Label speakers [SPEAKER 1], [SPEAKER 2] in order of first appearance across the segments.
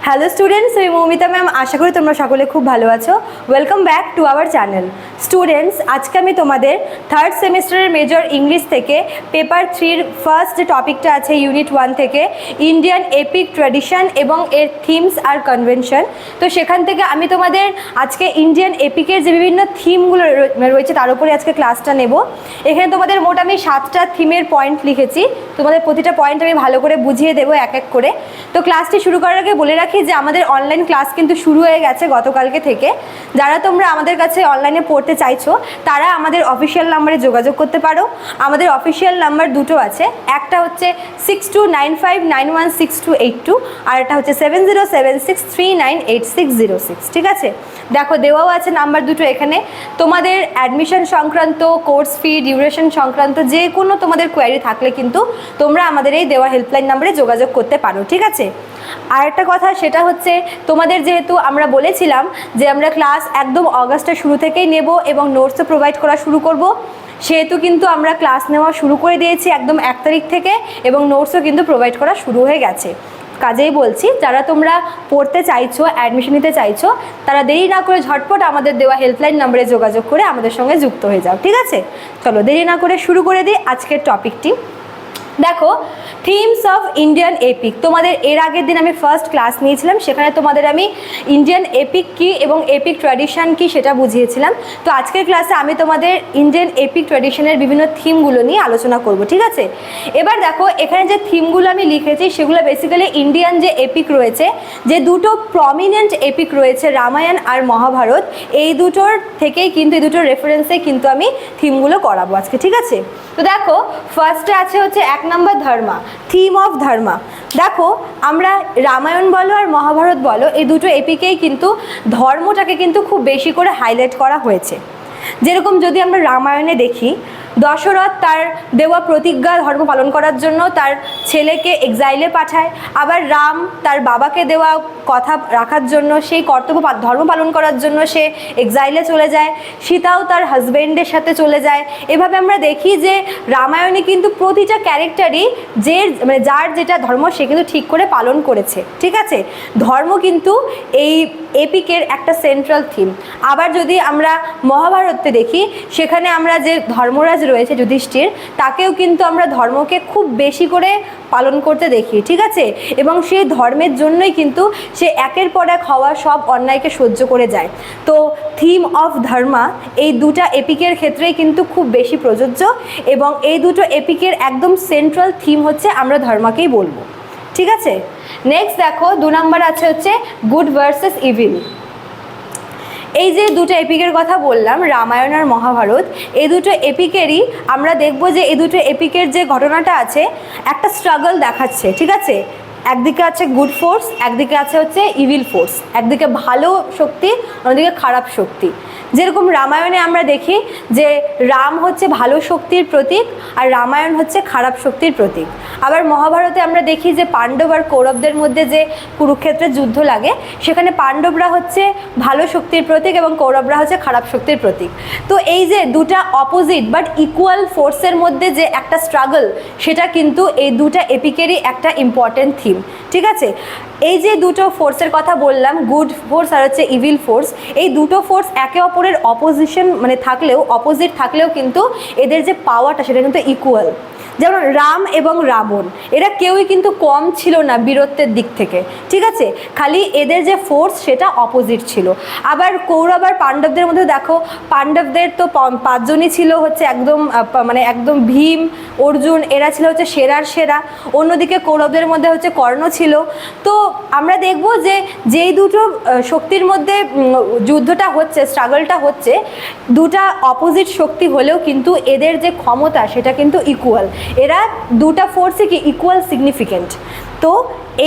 [SPEAKER 1] Hello students, আমি Moumita ma'am. আশা করি তোমরা সকলে খুব ভালো আছো। Welcome back to our channel. Students, আজকে আমি তোমাদের থার্ড সেমিস্টারের মেজর ইংলিশ থেকে পেপার 3-র ফার্স্ট যে টপিকটা আছে ইউনিট 1 থেকে ইন্ডিয়ান এপিক ট্র্যাডিশন এবং এর থিমস আর কনভেনশন, তো সেখান থেকে আমি তোমাদের আজকে ইন্ডিয়ান এপিকের যে বিভিন্ন থিমগুলো রয়েছে তার উপরে আজকে ক্লাসটা নেব। এখানে তোমাদের মোট আমি 7টা থিমের পয়েন্ট লিখেছি। তোমাদের প্রতিটা পয়েন্ট আমি ভালো করে বুঝিয়ে দেবো এক এক করে। তো ক্লাসটি শুরু করার আগে বলে রাখি যে আমাদের অনলাইন ক্লাস কিন্তু শুরু হয়ে গেছে গতকালকে থেকে। যারা তোমরা আমাদের কাছে অনলাইনে পড়তে চাইছো তারা আমাদের অফিসিয়াল নাম্বারে যোগাযোগ করতে পারো। আমাদের অফিসিয়াল নাম্বার দুটো আছে, একটা হচ্ছে 6295916282 আর একটা হচ্ছে 7076398606। ঠিক আছে, দেখো দেওয়াও আছে নাম্বার দুটো এখানে। তোমাদের অ্যাডমিশন সংক্রান্ত, কোর্স ফি, ডিউরেশন সংক্রান্ত যে কোনো তোমাদের কোয়ারি থাকলে কিন্তু তোমরা আমাদের এই দেওয়া হেল্পলাইন নাম্বারে যোগাযোগ করতে পারো। ঠিক আছে, আর একটা কথা সেটা হচ্ছে তোমাদের যেহেতু আমরা বলেছিলাম যে আমরা ক্লাস একদম অগাস্টের শুরু থেকেই নেব এবং নোটসও প্রোভাইড করা শুরু করব, সেহেতু কিন্তু আমরা ক্লাস নেওয়া শুরু করে দিয়েছি একদম 1 তারিখ থেকে এবং নোটসও কিন্তু প্রোভাইড করা শুরু হয়ে গেছে। কাজেই বলছি, যারা তোমরা পড়তে চাইছো, অ্যাডমিশন নিতে চাইছো, তারা দেরি না করে ঝটপট আমাদের দেওয়া হেল্পলাইন নম্বরে যোগাযোগ করে আমাদের সঙ্গে যুক্ত হয়ে যাও। ঠিক আছে, চলো দেরি না করে শুরু করে দিই আজকের টপিকটি। দেখো, থিমস অফ ইন্ডিয়ান এপিক। তোমাদের এর আগের দিন আমি ফার্স্ট ক্লাস নিয়েছিলাম, সেখানে তোমাদের আমি ইন্ডিয়ান এপিক কী এবং এপিক ট্র্যাডিশন কী সেটা বুঝিয়েছিলাম। তো আজকের ক্লাসে আমি তোমাদের ইন্ডিয়ান এপিক ট্র্যাডিশনের বিভিন্ন থিমগুলো নিয়ে আলোচনা করব। ঠিক আছে, এবার দেখো এখানে যে থিমগুলো আমি লিখেছি সেগুলো বেসিক্যালি ইন্ডিয়ান যে এপিক রয়েছে, যে দুটো প্রমিনেন্ট এপিক রয়েছে রামায়ণ আর মহাভারত, এই দুটোর থেকেই কিন্তু, এই দুটোর রেফারেন্সে কিন্তু আমি থিমগুলো করাবো আজকে। ঠিক আছে, তো দেখো ফার্স্টে আছে হচ্ছে 1 নম্বর ধর্মা, থিম অফ ধর্মা। দেখো আমরা রামায়ণ বলো আর মহাভারত বলো, এই দুটো এপিকেই কিন্তু ধর্মটাকে কিন্তু খুব বেশি করে হাইলাইট করা হয়েছে। যেরকম যদি আমরা রামায়ণে দেখি, দশরথ তার দেওয়া প্রতিজ্ঞা ধর্ম পালন করার জন্য তার ছেলেকে এক্সাইলে পাঠায়, আবার রাম তার বাবাকে দেওয়া কথা রাখার জন্য, সেই কর্তব্য ধর্ম পালন করার জন্য সে এক্সাইলে চলে যায়। সীতাও তার হাজব্যান্ডের সাথে চলে যায়। এভাবে আমরা দেখি যে রামায়ণে কিন্তু প্রতিটা ক্যারেক্টারই যে মানে যার যেটা ধর্ম সে কিন্তু ঠিক করে পালন করেছে। ঠিক আছে, ধর্ম কিন্তু এই এপিকের একটা সেন্ট্রাল থিম। আবার যদি আমরা মহাভারতে দেখি, সেখানে আমরা যে ধর্মরাজ রয়েছে যুধিষ্ঠির, তাকেও কিন্তু আমরা ধর্মকে খুব বেশি করে পালন করতে দেখি। ঠিক আছে, এবং সেই ধর্মের জন্যই কিন্তু সে একের পর এক হওয়া সব অন্যায়কে সহ্য করে যায়। তো থিম অফ ধর্মা এই দুটা এপিকের ক্ষেত্রেই কিন্তু খুব বেশি প্রযোজ্য এবং এই দুটো এপিকের একদম সেন্ট্রাল থিম হচ্ছে আমরা ধর্মাকেই বলবো। ঠিক আছে, নেক্সট দেখো 2 নম্বর আছে হচ্ছে গুড ভার্সেস ইভিল। এই যে দুটো এপিকের কথা বললাম, রামায়ণ আর মহাভারত, এই দুটো এপিকেরই আমরা দেখব যে এই দুটো এপিকের যে ঘটনাটা আছে একটা স্ট্রাগল দেখাচ্ছে। ঠিক আছে, একদিকে আছে গুড ফোর্স, একদিকে আছে হচ্ছে ইভিল ফোর্স, একদিকে ভালো শক্তি, অন্যদিকে খারাপ শক্তি। যেরকম রামায়ণে আমরা দেখি যে রাম হচ্ছে ভালো শক্তির প্রতীক আর রামায়ণ হচ্ছে খারাপ শক্তির প্রতীক। আবার মহাভারতে আমরা দেখি যে পাণ্ডব আর কৌরবদের মধ্যে যে কুরুক্ষেত্রের যুদ্ধ লাগে, সেখানে পাণ্ডবরা হচ্ছে ভালো শক্তির প্রতীক এবং কৌরবরা হচ্ছে খারাপ শক্তির প্রতীক। তো এই যে দুটা অপোজিট বাট ইকুয়াল ফোর্সের মধ্যে যে একটা স্ট্রাগল, সেটা কিন্তু এই দুটা এপিকেরই একটা ইম্পর্টেন্ট থিম। ঠিক আছে, এই যে দুটো ফোর্সের কথা বললাম, গুড ফোর্স আর হচ্ছে ইভিল ফোর্স, এই দুটো ফোর্স একে অপরের অপোজিশন মানে থাকলেও, অপোজিট থাকলেও কিন্তু এদের যে পাওয়ারটা সেটা কিন্তু ইকুয়াল। যেমন রাম এবং রাবণ, এরা কেউই কিন্তু কম ছিল না বীরত্বের দিক থেকে। ঠিক আছে, খালি এদের যে ফোর্স সেটা অপোজিট ছিল। আবার কৌরব আর পাণ্ডবদের মধ্যে দেখো, পাণ্ডবদের তো 5 জনই ছিল হচ্ছে একদম মানে একদম ভীম, অর্জুন, এরা ছিল হচ্ছে সেরার সেরা। অন্যদিকে কৌরবদের মধ্যে হচ্ছে কর্ণ ছিল। তো আমরা দেখব যে যেই দুটো শক্তির মধ্যে যুদ্ধটা হচ্ছে, স্ট্রাগলটা হচ্ছে, দুটা অপোজিট শক্তি হলেও কিন্তু এদের যে ক্ষমতা সেটা কিন্তু ইকুয়াল। এরা দুটা ফোর্সই কি ইকুয়াল সিগনিফিকেন্ট। তো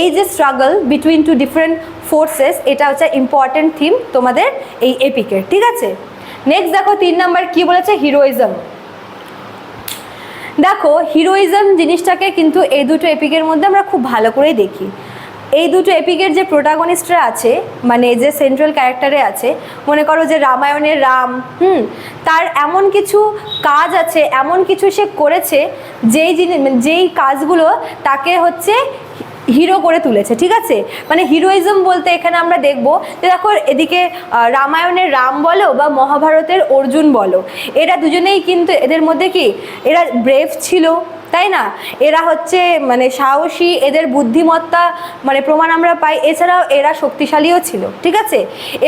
[SPEAKER 1] এই যে struggle between two different forces, এটা হচ্ছে ইম্পর্টেন্ট থিম তোমাদের এই এপিকের। ঠিক আছে, নেক্সট দেখো 3 নম্বর কি বলেছে, হিরোইজম। দেখো হিরোইজম জিনিসটাকে কিন্তু এই দুটো এপিকের মধ্যে আমরা খুব ভালো করেই দেখি। এই দুটো এপিকের যে প্রোটাগনিস্টরা আছে, মানে যে সেন্ট্রাল ক্যারেক্টারে আছে, মনে করো যে রামায়ণের রাম, তার এমন কিছু কাজ আছে, এমন কিছু সে করেছে যেই কাজগুলো তাকে হচ্ছে হিরো করে তুলেছে, ঠিক আছে। মানে হিরোইজম বলতে এখানে আমরা দেখব যে দেখো এদিকে রামায়ণের রাম বলো বা মহাভারতের অর্জুন বলো, এরা দুজনেই কিন্তু এদের মধ্যে কি এরা ব্রেভ ছিল, তাই না? এরা হচ্ছে মানে সাহসী, এদের বুদ্ধিমত্তা মানে প্রমাণ আমরা পাই, এছাড়াও এরা শক্তিশালীও ছিল, ঠিক আছে।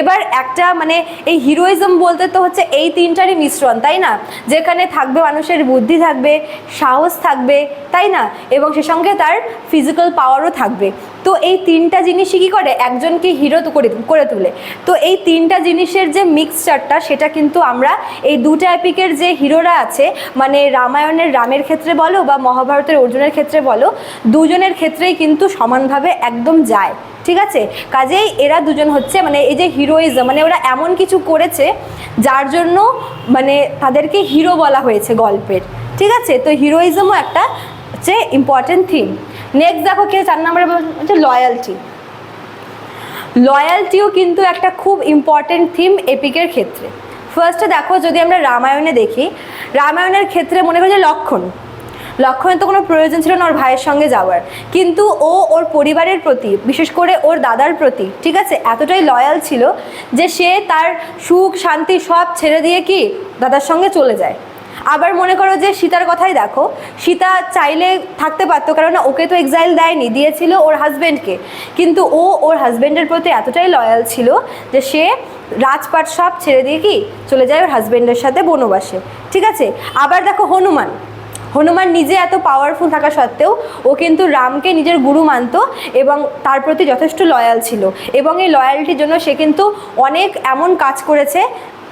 [SPEAKER 1] এবার একটা মানে এই হিরোইজম বলতে তো হচ্ছে এই তিনটারই মিশ্রণ, তাই না? যেখানে থাকবে মানুষের বুদ্ধি থাকবে, সাহস থাকবে, তাই না, এবং সে সঙ্গে তার ফিজিক্যাল পাওয়ারও থাকবে। তো এই তিনটা জিনিসই কী করে একজনকে হিরো করে তুলে। তো এই তিনটা জিনিসের যে মিক্সচারটা সেটা কিন্তু আমরা এই দুটো এপিকের যে হিরোরা আছে মানে রামায়ণের রামের ক্ষেত্রে বলো বা মহাভারতের অর্জুনের ক্ষেত্রে বলো, দুজনের ক্ষেত্রেই কিন্তু সমানভাবে একদম যায়, ঠিক আছে। কাজেই এরা দুজন হচ্ছে মানে এই যে হিরোইজম মানে ওরা এমন কিছু করেছে যার জন্য মানে তাদেরকে হিরো বলা হয়েছে গল্পের, ঠিক আছে। তো হিরোইজমও একটা হচ্ছে ইম্পর্টেন্ট থিম। নেক্সট দেখো কে 4 নম্বরে হচ্ছে লয়ালটি। লয়ালটিও কিন্তু একটা খুব ইম্পর্টেন্ট থিম এপিকের ক্ষেত্রে। ফার্স্টে দেখো যদি আমরা রামায়ণে দেখি, রামায়ণের ক্ষেত্রে মনে করি যে লক্ষণের তো কোনো প্রয়োজন ছিল না ওর ভাইয়ের সঙ্গে যাওয়ার, কিন্তু ও ওর পরিবারের প্রতি বিশেষ করে ওর দাদার প্রতি, ঠিক আছে, এতটাই লয়াল ছিল যে সে তার সুখ শান্তি সব ছেড়ে দিয়ে কি দাদার সঙ্গে চলে যায়। আবার মনে করো যে সীতার কথাই দেখো, সীতা চাইলে থাকতে পারতো, কারণ ওকে তো এক্সাইল দেয়নি, দিয়েছিল ওর হাজব্যান্ডকে, কিন্তু ও ওর হাজব্যান্ডের প্রতি এতটাই লয়াল ছিল যে সে রাজপাট সব ছেড়ে দিয়ে কি চলে যায় ওর হাজব্যান্ডের সাথে বনবাসে, ঠিক আছে। আবার দেখো হনুমান নিজে এত পাওয়ারফুল থাকা সত্ত্বেও ও কিন্তু রামকে নিজের গুরু মানত এবং তার প্রতি যথেষ্ট লয়াল ছিল, এবং এই লয়ালটির জন্য সে কিন্তু অনেক এমন কাজ করেছে,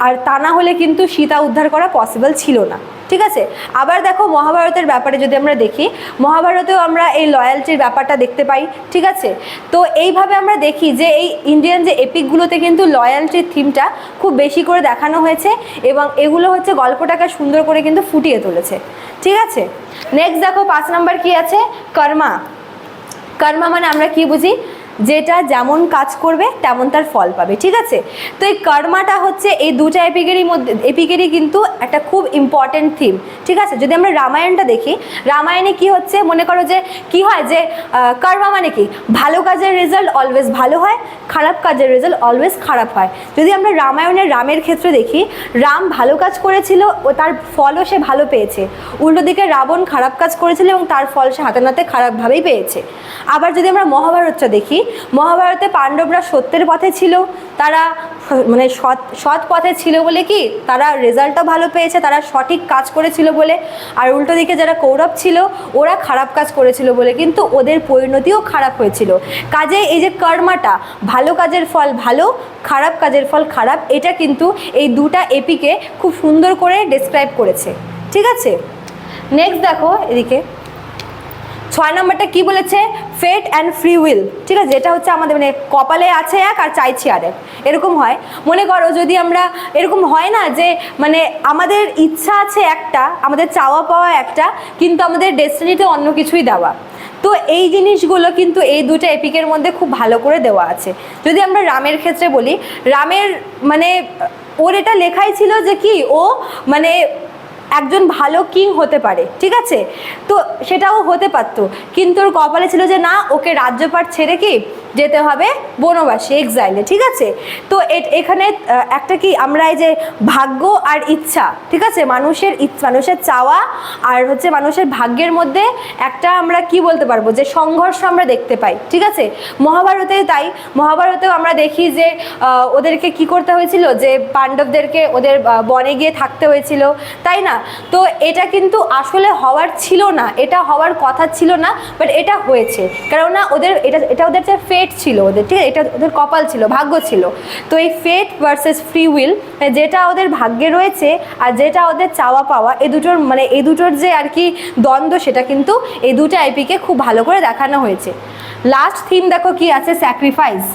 [SPEAKER 1] আর তা না হলে কিন্তু সীতা উদ্ধার করা পসিবল ছিল না, ঠিক আছে। আবার দেখো মহাভারতের ব্যাপারে যদি আমরা দেখি, মহাভারতেও আমরা এই লয়ালটির ব্যাপারটা দেখতে পাই, ঠিক আছে। তো এইভাবে আমরা দেখি যে এই ইন্ডিয়ান যে এপিকগুলোতে কিন্তু লয়ালটির থিমটা খুব বেশি করে দেখানো হয়েছে এবং এগুলো হচ্ছে গল্পটাকে সুন্দর করে কিন্তু ফুটিয়ে তুলেছে, ঠিক আছে। নেক্সট দেখো 5 নম্বর কি আছে, কর্মা। কর্মা মানে আমরা কি বুঝি, যেটা যেমন কাজ করবে তেমন তার ফল পাবে, ঠিক আছে। তো এই কর্মাটা হচ্ছে এই দুটা এপিকেরই কিন্তু একটা খুব ইম্পর্টেন্ট থিম, ঠিক আছে। যদি আমরা রামায়ণটা দেখি, রামায়ণে কি হচ্ছে মনে করো যে কি হয় যে কর্মা মানে কি ভালো কাজের রেজাল্ট অলওয়েজ ভালো হয়, খারাপ কাজের রেজাল্ট অলওয়েজ খারাপ হয়। যদি আমরা রামায়ণের রামের ক্ষেত্রে দেখি, রাম ভালো কাজ করেছিল ও তার ফলও সে ভালো পেয়েছে, উল্টো দিকে রাবণ খারাপ কাজ করেছিল এবং তার ফল সে হাতে নাতে খারাপভাবেই পেয়েছে। আবার যদি আমরা মহাভারতটা দেখি, মহাভারতে পাণ্ডবরা সত্যের পথে ছিল, তারা মানে সৎ পথে ছিল বলে কি তারা রেজাল্টও ভালো পেয়েছে, তারা সঠিক কাজ করেছিল বলে। আর উল্টো দিকে যারা কৌরব ছিল ওরা খারাপ কাজ করেছিল বলে কিন্তু ওদের পরিণতিও খারাপ হয়েছিল। কাজে এই যে কর্মাটা, ভালো কাজের ফল ভালো, খারাপ কাজের ফল খারাপ, এটা কিন্তু এই দুটা এপিকে খুব সুন্দর করে ডেসক্রাইব করেছে, ঠিক আছে। নেক্সট দেখো এদিকে 6 নম্বরটা কি বলেছে, ফেট অ্যান্ড ফ্রি উইল, ঠিক আছে। যেটা হচ্ছে আমাদের মানে কপালে আছে এক আর চাইছি আরেক, এরকম হয়। মনে করো যদি আমরা এরকম হয় না যে মানে আমাদের ইচ্ছা আছে একটা, আমাদের চাওয়া পাওয়া একটা, কিন্তু আমাদের ডেস্টিনিতে অন্য কিছুই দেওয়া। তো এই জিনিসগুলো কিন্তু এই দুটো এপিকের মধ্যে খুব ভালো করে দেওয়া আছে। যদি আমরা রামের ক্ষেত্রে বলি, রামের মানে ওর এটা লেখাই ছিল যে কি ও মানে একজন ভালো কিং হতে পারে, ঠিক আছে। তো সেটাও হতে পারতো, কিন্তু ওর কপালে ছিল যে না, ওকে রাজ্যপাট ছেড়ে কি যেতে হবে বনবাসে, এক্সাইলে, ঠিক আছে। তো এখানে একটা কি আমরা এই যে ভাগ্য আর ইচ্ছা, ঠিক আছে, মানুষের চাওয়া আর হচ্ছে মানুষের ভাগ্যের মধ্যে একটা আমরা কি বলতে পারবো যে সংঘর্ষ আমরা দেখতে পাই, ঠিক আছে। মহাভারতে তাই, মহাভারতেও আমরা দেখি যে ওদেরকে কি করতে হয়েছিল, যে পাণ্ডবদেরকে ওদের বনে গিয়ে থাকতে হয়েছিল, তাই না। তো এটা কিন্তু আসলে হওয়ার ছিল না, এটা হওয়ার কথা ছিল না, বাট এটা হয়েছে, কেননা ওদের এটা ওদের যে ফেট ছিল ওদের, ঠিক আছে, এটা ওদের কপাল ছিল, ভাগ্য ছিল। তো এই ফেট ভার্সেস ফ্রি উইল, যেটা ওদের ভাগ্যে রয়েছে আর যেটা ওদের চাওয়া পাওয়া, এই দুটোর যে আর কি দ্বন্দ্ব, সেটা কিন্তু এই দুটো এপিকে খুব ভালো করে দেখানো হয়েছে। লাস্ট থিম দেখো কি আছে, স্যাক্রিফাইস,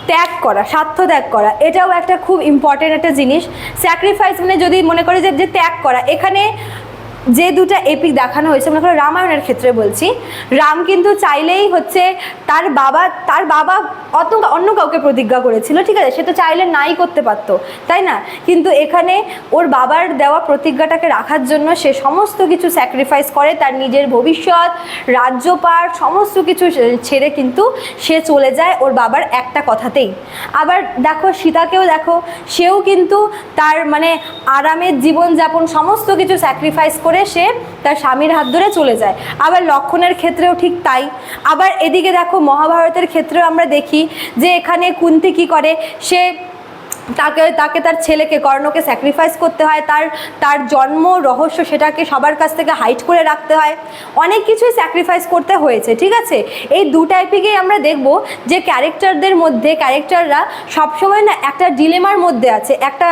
[SPEAKER 1] ত্যাগ করা, স্বার্থ ত্যাগ করা, এটাও একটা খুব ইম্পর্টেন্ট একটা জিনিস। স্যাক্রিফাইস মানে যদি মনে করে যে ত্যাগ করা, এখানে যে দুটো এপিক দেখানো হয়েছে, মনে করো রামায়ণের ক্ষেত্রে বলছি, রাম কিন্তু চাইলেই হচ্ছে তার বাবা অন্য কাউকে প্রতিজ্ঞা করেছিল, ঠিক আছে, সে তো চাইলে নাই করতে পারতো, তাই না? কিন্তু এখানে ওর বাবার দেওয়া প্রতিজ্ঞাটাকে রাখার জন্য সে সমস্ত কিছু স্যাক্রিফাইস করে, তার নিজের ভবিষ্যৎ, রাজ্যপাট সমস্ত কিছু ছেড়ে কিন্তু সে চলে যায় ওর বাবার একটা কথাতেই। আবার দেখো সীতাকেও দেখো, সেও কিন্তু তার মানে আরামের জীবনযাপন সমস্ত কিছু স্যাক্রিফাইস করে সে তার স্বামীর হাত ধরে চলে যায়। আবার লক্ষ্মণের ক্ষেত্রেও ঠিক তাই। আবার এদিকে দেখো মহাভারতের ক্ষেত্রেও আমরা দেখি যে এখানে কুন্তি কী করে, সে তাকে তার ছেলেকে কর্ণকে স্যাক্রিফাইস করতে হয়, তার জন্ম রহস্য সেটাকে সবার কাছ থেকে হাইড করে রাখতে হয়, অনেক কিছুই স্যাক্রিফাইস করতে হয়েছে, ঠিক আছে। এই দু টাইপেই আমরা দেখব যে ক্যারেক্টারদের মধ্যে ক্যারেক্টাররা সবসময় না একটা ডিলেমার মধ্যে আছে, একটা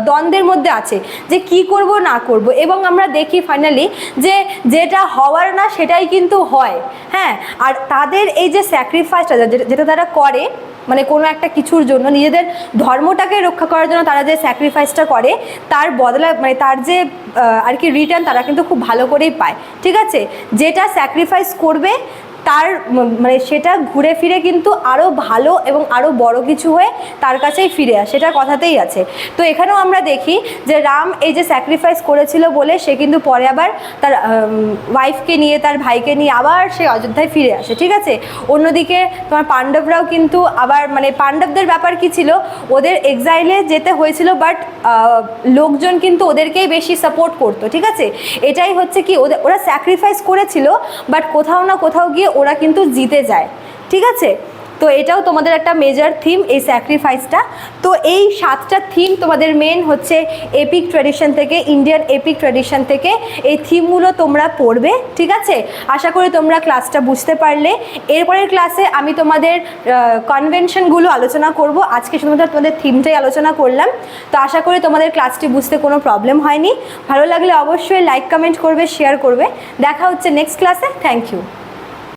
[SPEAKER 1] দ্বন্দ্বের মধ্যে আছে যে কি করব না করব, এবং আমরা দেখি ফাইনালি যে যেটা হওয়ার না সেটাই কিন্তু হয়। হ্যাঁ, আর তাদের এই যে স্যাক্রিফাইসটা যেটা তারা করে, মানে কোনো একটা কিছুর জন্য, নিজেদের ধর্মটাকে রক্ষা করার জন্য তারা যে স্যাক্রিফাইসটা করে, তার বদলা মানে তার যে আর কি রিটার্ন তারা কিন্তু খুব ভালো করেই পায়, ঠিক আছে। যেটা স্যাক্রিফাইস করবে তার মানে সেটা ঘুরে ফিরে কিন্তু আরও ভালো এবং আরও বড় কিছু হয়ে তার কাছেই ফিরে আসে, সেটা কথাতেই আছে। তো এখানেও আমরা দেখি যে রাম এই যে স্যাক্রিফাইস করেছিল বলে সে কিন্তু পরে আবার তার ওয়াইফকে নিয়ে, তার ভাইকে নিয়ে আবার সে অযোধ্যায় ফিরে আসে, ঠিক আছে। অন্যদিকে তোমার পাণ্ডবরাও কিন্তু আবার মানে পাণ্ডবদের ব্যাপার কি ছিল, ওদের এক্সাইলে যেতে হয়েছিল, বাট লোকজন কিন্তু ওদেরকেই বেশি সাপোর্ট করতো, ঠিক আছে। এটাই হচ্ছে কি, ওরা স্যাক্রিফাইস করেছিল, বাট কোথাও না কোথাও গিয়ে ওরা কিন্তু জিতে যায়, ঠিক আছে। তো এটাও তোমাদের একটা মেজর থিম, এই স্যাক্রিফাইসটা। তো এই 7টা থিম তোমাদের মেন হচ্ছে এপিক ট্র্যাডিশন থেকে, ইন্ডিয়ান এপিক ট্র্যাডিশন থেকে এই থিমগুলো তোমরা পড়বে, ঠিক আছে। আশা করি তোমরা ক্লাসটা বুঝতে পারলে। এরপরের ক্লাসে আমি তোমাদের কনভেনশনগুলো আলোচনা করব, আজকে শুধুমাত্র তোমাদের থিমটাই আলোচনা করলাম। তো আশা করি তোমাদের ক্লাসটি বুঝতে কোনো প্রবলেম হয়নি। ভালো লাগলে অবশ্যই লাইক কমেন্ট করবে, শেয়ার করবে। দেখা হচ্ছে নেক্সট ক্লাসে। Thank you.